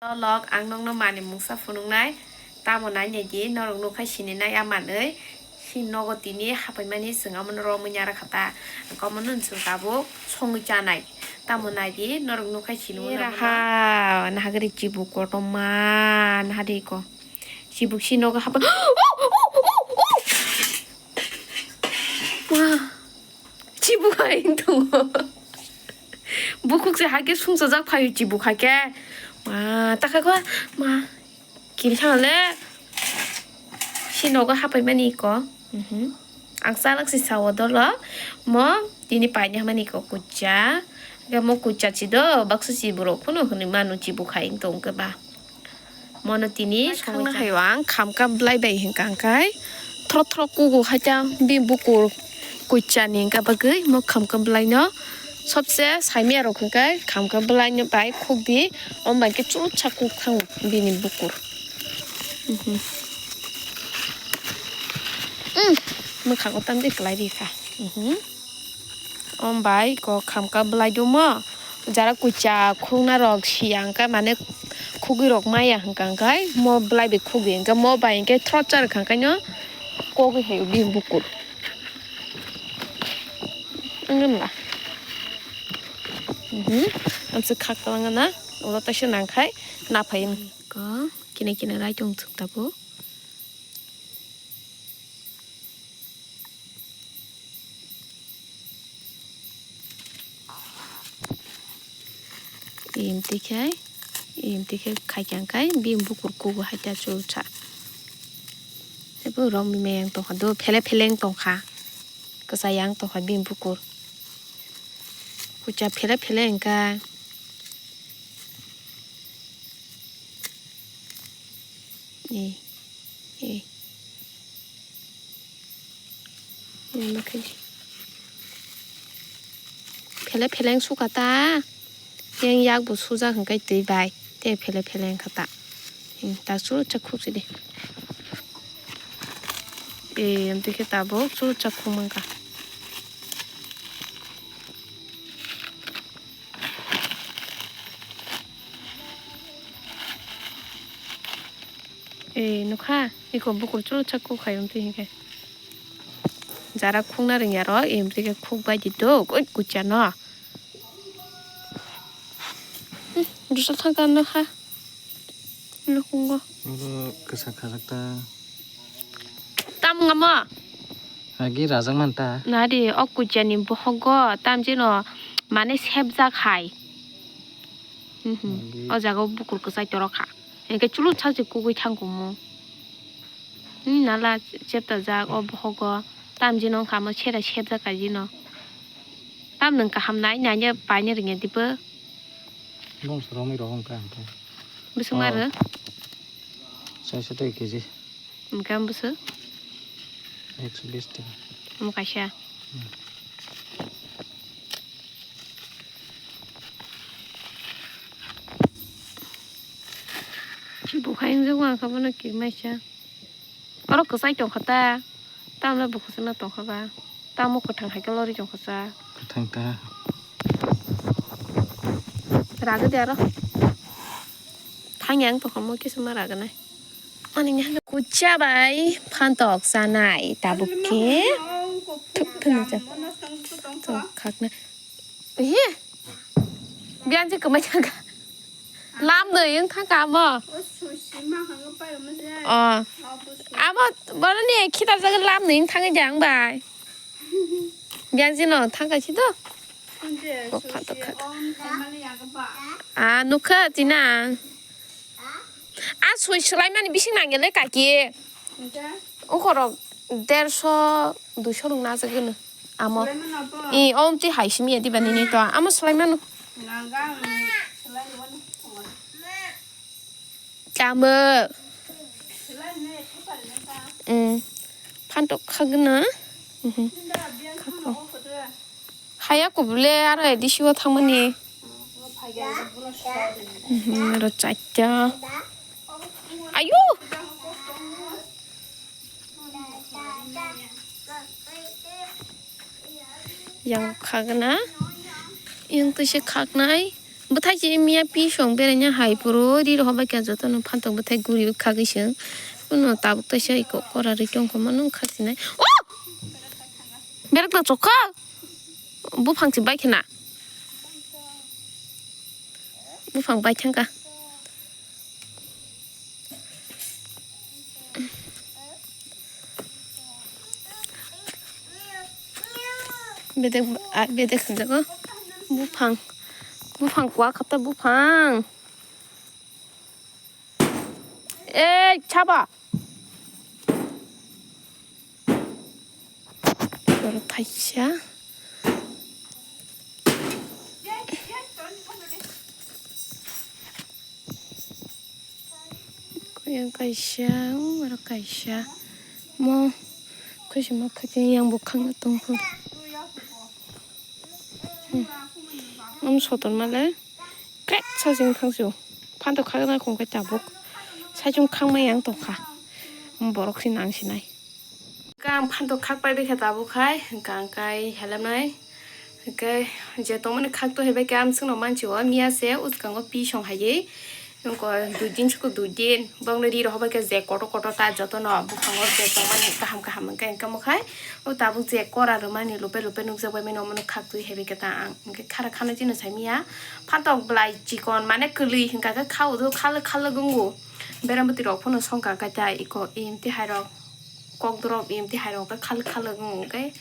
log ang nong no mani mung sa funung nai ta mo nai ne ji no rong no khai sini nai aman oi sin no go tini hapai mani singa mon ro munya ra khata ko mon nun su ta bo song cha nai ta mo nai ji no rong no khai sini ra ha na hagri ji bu ko to ma na hadi ko ji bu si no ga hapai 와 지부가 행동 무국세 하게 숭서작 파유 지부하게 와 딱하고 마 괜찮을래 신호가 하빠이만 이거 앙살락시 사워더라 뭐 디니 빠이냐만 이거 꾸짜 그러니까 뭐 꾸짜지도 박수 지부로 코노 흔히만 지부가 행동 그봐 뭐는 디니 상나 하이왕 감감 블라이베이 행강kai 트로트로 꾸고 하자 빈부고 꾸짜니까 바그 뭐 감감 블라이 너 सबसे 사이미야로 그니까 감감 블라이는 바이 코기 엄마 이렇게 쭉 찾고 칸 비니 부꾸르 뭐 갖고 딴데 글라이디카 엄바이 거 감감 블라이도 뭐 자라 꾸짜 콩나럭 시양가 만에 고기럭 마야 한강가 뭐 블라이비 고기인가 뭐 바인게 트로짜를 강가요 고기 해요 빈 부꾸르 응금라 ăn sức khắc tao ngân á, rồi tao sẽ nàng khai, nạp phải có cái này lại trong thực tập bố, im tí khai khai chẳng cái bìm bút củ của hai cha chú cha, thế bữa rồi mình mang tao đôi phê tao khá, cái sayang tao khai bìm bút củ kucha phele engka phele su kata yang yak bu su za kai tei bai te phele kata ta su cha khu si de em te ke ta bo su cha khu mang ka nó kha 이거 먹고 쫄 찾고 가요 되게 자라 콩나는 야로 임지게 콩 바지도 꽂잖아 무슨 상관 너 하? 너 공거 이거 그 사카삭다 땀 가마 아기 라장 많다 나리 엇구자니 뭐 하고 땀지노 만에 셉자 가이 어자가 부kur 그 사이 떨어가 이게 쫄 찾지 고기 창고 뭐 나라 잽다 자 어버거 땀지는 가면 체다 셉자까지노 땀는 가 함나이 나냐 바녀르게 디버 농스러움이 로건가 무슨 말을? 사이즈도 이기지 그럼 무슨? 120대 뭐가샤? 지부 가인정왕 가보는 길 마셔 어러 그 사이 좀 갔다 땀을 먹고 쓰나 또 가봐 땀 먹고 탕 할결러리 좀 갔어 그 탕다 라그대 알아? 탕양 또 가먹기 스마 라그네 아니 그냥 고짜바이 판떡 사나이 따볼게 툭툭 또 각네 예 미안지 그만 잠깐 làm người những thằng cả mà mà bọn nó nè khi ta ra cái làm những thằng cái dạng bài dạng gì nó thằng cái gì đó nó khơi gì nè suy slime này bị sinh nặng cái cả kia có rồi 150, 200 đồng nào cái nữa mà ông chỉ hay xem gì bên này đó mà slime nó cảm ơn 판독 하구나 하얗고 물레 알아야 돼 쉬워 타머니 로 짰죠 아유 yang khagna yang 뜻이 khag나이 butai ji mia pi shong bere nya hai puro ri ro ba kya joto no phantok butai guri kha gi sing uno tabuk ta sai ko kora ri tong ko manung khasi nai o berak na chokha bu phang chi bai khina bu phang bai thang ka bede khanja ko bu phang quá khapta bu phang 에 잡아 이거를 다시야 그냥 가시야 뭐라 가시야 뭐 그시 막 그냥 양복한 거 동부 엄소들 말래 꽤 사진 탕수 판도 가거나 공개 잡복 사중 캉마 양 똑하 버럭신 앙시나이 강 판도 칵바이 베카 다복하이 강가이 헬람나이 그 이제 동문에 칵도 해베 감승 로만치와 미야세 우스강고 비숑 하예 이거 두진 축구 두진 방레디 로하바게 제 코토 타 저토나 부강고 제 동만 까함 까 모카이 오 다부 제 코라로 마니 로페 눅자 베메 노모노 칵도 해베 까타 그 카라 카나 지는 사미야 판도 블라이 지콘 마네 클리 힌가 카우도 칼르 긍고 베람부티 럭포노 성가 가자 이거 임티 하러 꼭 들어 임티 하러 그 칼르 그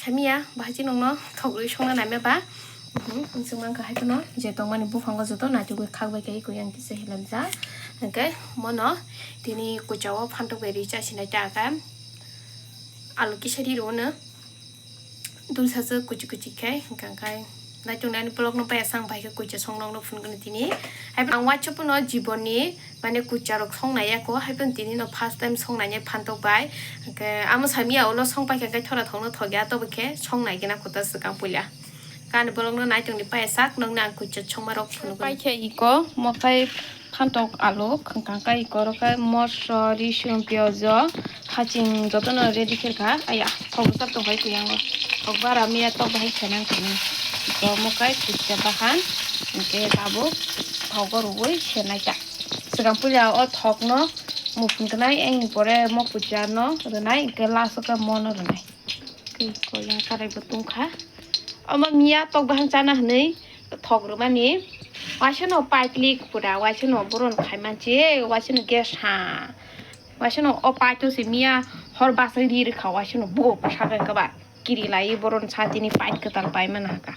사미야 바지 농노 턱을 성나 나메 봐 정말 그 하이노 이제 동만이 부fan거 저도 나주고 카고게 이거 양기 세힐람자 그러니까 뭐노 디니 고자와 판도 베리 자신의 자가 알루기 셔리로는 둘사서 꾸지꾸지게 그러니까 나 중간에 블록 너 배상 바이게 꾸지 성능로 푼거는 디니 하이번 와초분 너 지번이 만에 꾸자로 성나야고 하이번 디니 너 파스트 타임 성나냐 판도 바이 그 아무 사미야 올로 성바게 그 터라 덩너 턱이야 또 그렇게 성나기나 고다스 강불야การบล็อกน้องนายจงนี้ไปซักน้องนางกุจะชงมารกพนุไปแค่อีกก็มาไปพันตกอาลูกขังกังก็อีกก็แล้วก็มอสริชมเปียวจ้าข้าจริงจะต้องเรดี้เคค่ะไอ้ยาทองสับต้องไปกุยังก็ทองบารามีต้องไปเช่นนั้นกันนี่ก็มาไปกุจะบ้านนี่ตาบุทองก็รู้ไว้เช่นนั้นจ้ะสกังปุยเอาทองเนาะมุกกันไหนเองพอได้มากุจะเนาะหรือไหนก็ลาสกังมอนหรือไหนคือก็ยังการไปตุ้งค่ะเอามามีตกบ้านจานะนี่ถกหรือมันนี่ว่าฉันเอาไปคลิกปุ๊ดาว่าฉันเอาบรอนไขมันเจ้ว่าฉันเอาแกชาว่าฉันเอาไปตัวสิมีฮอร์บาสดีหรือเขาว่าฉันเอาบุกชากันกับแบบกิริไลบรอนชาตินี่ไปก็ตังไปมันนะกะ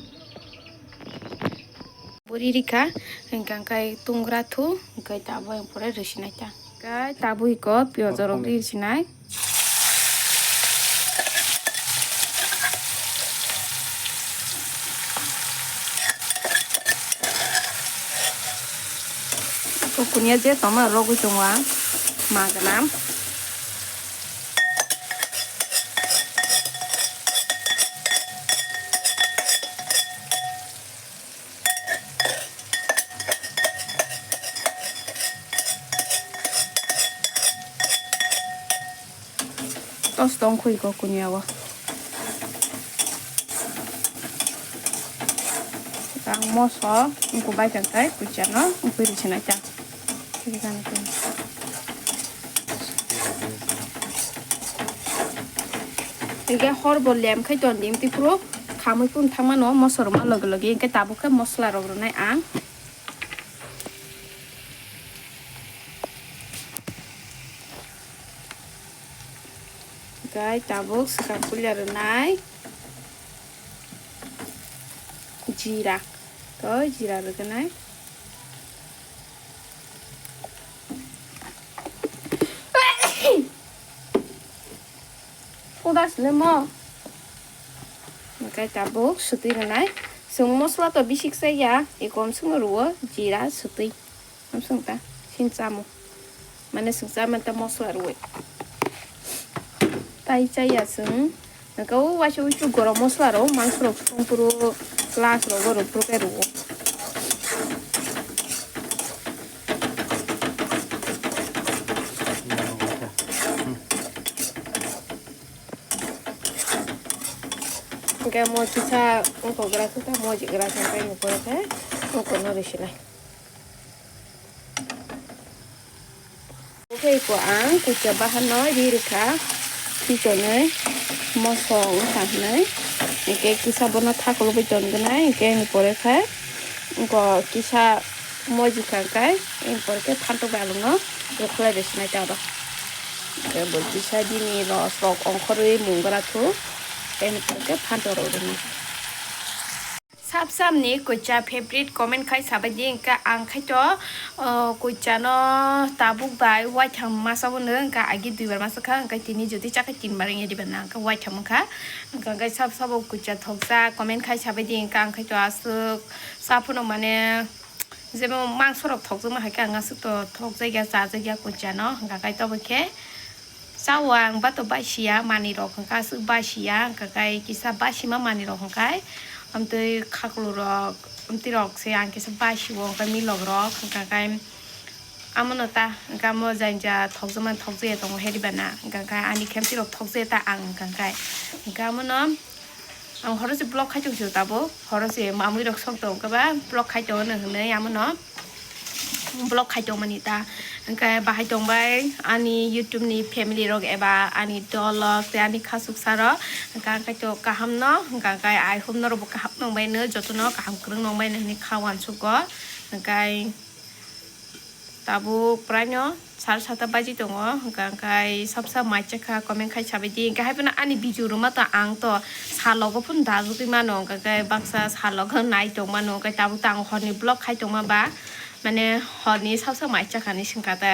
บุรีริกะกันไกตุงกระทูไกตาบุยปุ๊ดเรื่องสินะจ๊ะไกตาบุยก็เปียวจรกดีสินะคุณยายเจ๊ต่อมาเราก็จงวางมากับน้ำต้องคุยกับคุณยายวะตั้งหม้อซอมันกูใบจังไก่กูจะเนาะมันคุยดิฉันนะจ๊ะ이게 허르볼렘 카이돈 님티 프로 감을 뿐 탕만 너 머스르만 러글러기 이게 다부카 머슬라로 그러네 앙 cái tabuk sekarang kuliah renai jirak có jirak được cái này udah selesai cái tabuk suti renai semua selat bisik saya ikom semua ruah jirak suti langsung ta sin samu mana sungsa manta mosla ruah tay saya sung kau wasu wasu gorong mosla ro mangsro puru kelas ro gorong puru keru kayak mau kita untuk gerak kita mau gerak sampai ke Ungko no risilai. Okay của ang kucha bahan nói đi được cả. Khi cho này mosong thằng này. Cái kisa bono thak lo beton cái này cái này pore khai. Ungko kisa moi gì cả cái pore cái phan to balong nó. Rồi khơi được này tao đó. Cái bộ kisa đi ni lo sok ong khơi mung cái thu. Cái này pore cái phan to rồi đó. Sab ni kucha favorite comment khai sabai ding ka ang khai to kucha no tabuk bai white tham ma sa bon ka agi duibar ma sa kha ka tini jodi cha ka tin baring edi bana ka white tham kha ka sab kucha thoksa comment khai sabai ding ka ang khai to asuk sapuno mane jebo mang sorok thokju ma ha ka ang asuk to thok jaiga sa jaiga kucha no ka kai to bke sawang ba to ba sia mani ro ka su ba sia ka kai kisa ba sima mani ro kai tôi khắc lù rọc tôi rọc xe ăn cái sắp bài xíu cái mi lọc rọc cái amon ta cái mua dành cho thóc zaman thóc dê tông hết đi bạn à cái anh đi kém tí rọc thóc dê ta ăn cái amon nó ông họ sẽ block khai chung chiều ta bố họ sẽ mà mới được xong tông các bạn block khai chỗ nữa nữa amon nó block khai chỗ mà nị ta cái bà hai chồng bay anh YouTube ni family rồi cái bà anh dollar cái anh khá súc sa đó cái chỗ cả ham nó cái ai hôm nó rồi cả hấp nông bay nữa cho tụi nó cả ham kêu nông bay này khá hoàn súc có cái tabu prai nó sar sata baji tong cái sắp sắp mai chắc comment khai sabai đi cái hai bên anh video rồi mà ta ăn to salo có phun đá rồi mà nó cái baksa salo cái này tong mà nó cái tabu tang họ ni block khai tong mà ba মানে হনি সাবসা মাইচা খানি সিংকাতা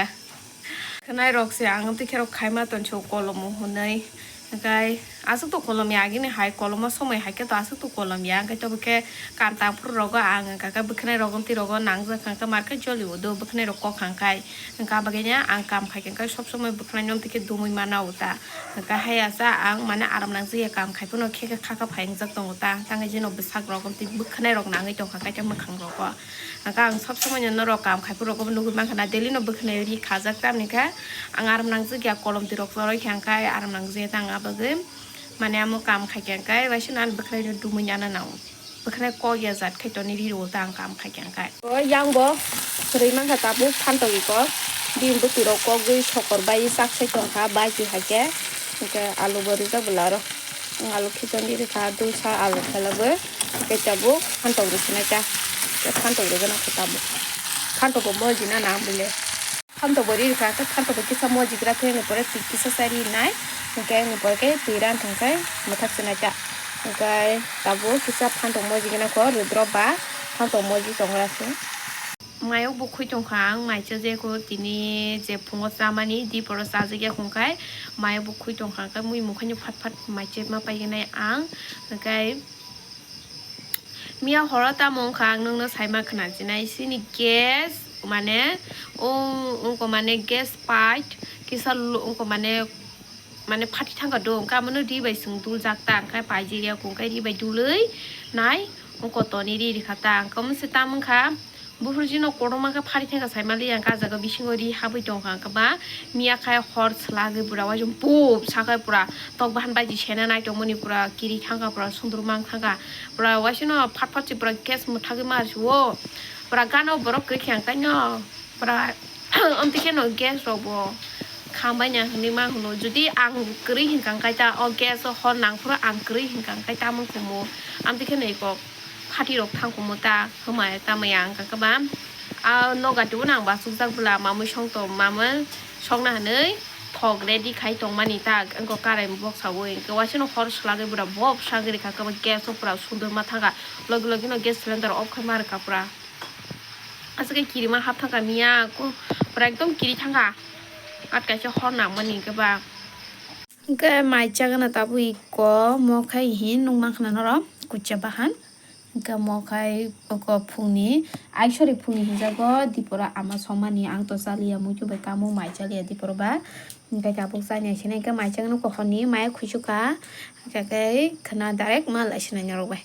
খানাই রকসে আং তে খেরক খাইমা তনছো কলম হनै গাই আসুক তো কলম ইয়াগিনি হাই কলম সময় হাইকে তো আসুক তো কলম ইয়া গাই তো বকে কান্তা পুর রগ আং কাকা বখনে রগম তি রগ নাংজা খাঙ্কা মার্কে জলি ওদো বখনে রক খাঙ্কাই কা বাগেnya আং কাম খাইকেন সব সময় বখনে নিয়ম থেকে দুমুই মানা উতা কা হাইয়াসা আং মানে আরাম নাংজি কাম খাইপুনো খেকে খাকা ফাইং জাক দং উতা তাঙ্গে যেন বসাক রগম তি বখনে রগ নাঙै দं খাকাই তে মখাং রগ ang sab samanya no rokam khai puro ko nugu man khana daily no bkhne ri khajak tam nika ang aram nang je gya kolom ti rok roi khang kai aram nang je tang abage mane amu kam khai kyang kai waisan bkhne no dumunya na naw bkhne ko ya zat khai to ni ri ro tang kam khai kyang kai o yang bo sri man kha ta bu phan to ko dim bu ti ro ko gui sokor bai sak sai tong kha bai ji ha ke ke alu bari ta bularo alu khiton ri kha du sa alu khalabe ke tabu phan to ri sina cha phan to cái nó phải tạm phan to bộ mồi gì nó nặng bự phan to bự đi cả cái phan to cái sao mồi gì cái thế này bữa thì cái sao đi này cái này bữa cái tùy ran thằng cái mà thắt xin chả cái tạm bữa cái sao phan to mồi gì cái nó có rồi drop ba phan to mồi gì trong ra xuống mai ốc bốc khui trong kháng mai chơi dê cô tí ni dê phung ngót ra mani đi bữa sa dê cái không cái mai ốc bốc khui trong kháng cái mũi mũi khăn nhục phát phát mai chơi mà bay cái này ăn cái মিয়া হরতা মংখাং নংনো সাইমা খনা জিনাই সিনি গ্যাস মানে উনকো মানে gas pint কিসা উনকো মানে ফাটি থাঙ্গা দं কা মনো দি বাই सुंग दुल जाकता अंखाय पाइजिरिया कुंखाय रि बाय दुलै नाय उनको तनि रि रिखाता अंखम से तामखा बुफुरजिनो कोडमाखा फारि थांगा साइमालि अंका जागा बिसिंगरि हाबै दं अंखबा मिया खाय हर सलागे बुरावा जों पुप साखाय पुरा तक बाहान बायदि सेना नाय दंमोनि पुरा किरि थांगा पुरा सुंदरमां थांगा पुरा वासिनो फाट फाटि पुरा केस मुथागे मारसुओ पुरा गानो बरक क्रिखे अंखायनो पुरा अमतिखेनो गेस रबो खांबायना हनिमा हुनो जुदि आं क्रि हिंकांखाय ता अ गेस हर नांफुरा आं क्रि हिंकांखाय ता मंखमो अमतिखेनो इको 파티 록 탕고 못다 그말 따마양 가까밤 아 너가 두랑 바 숙작불라 마무 성도 마무 성나하네 턱 레디 카이 동만이다 안거 까라이 목 사고인 그 와시노 허르슬라게 부라 법 사그리 가까마 게스 프라 순들 마타가 러글러기노 게스 렌더 업 카마르 카프라 아스게 기리마 합타가 미야 고 브라이동 기리 탕가 아까시 허나 마니 그바 그 마이 짜가나 따부 있고 뭐 카이 흰 농망하나 너라 구짜바한 Ka mo khai ko phungni ai sori phungni hijago dipora ama somani ang to salia mu chu be kamu mai chalia dipora ba ka ka pok sa nya sine ka mai chang no ko khoni mai khuchuka ka kai khana direct ma la sina nyaro ba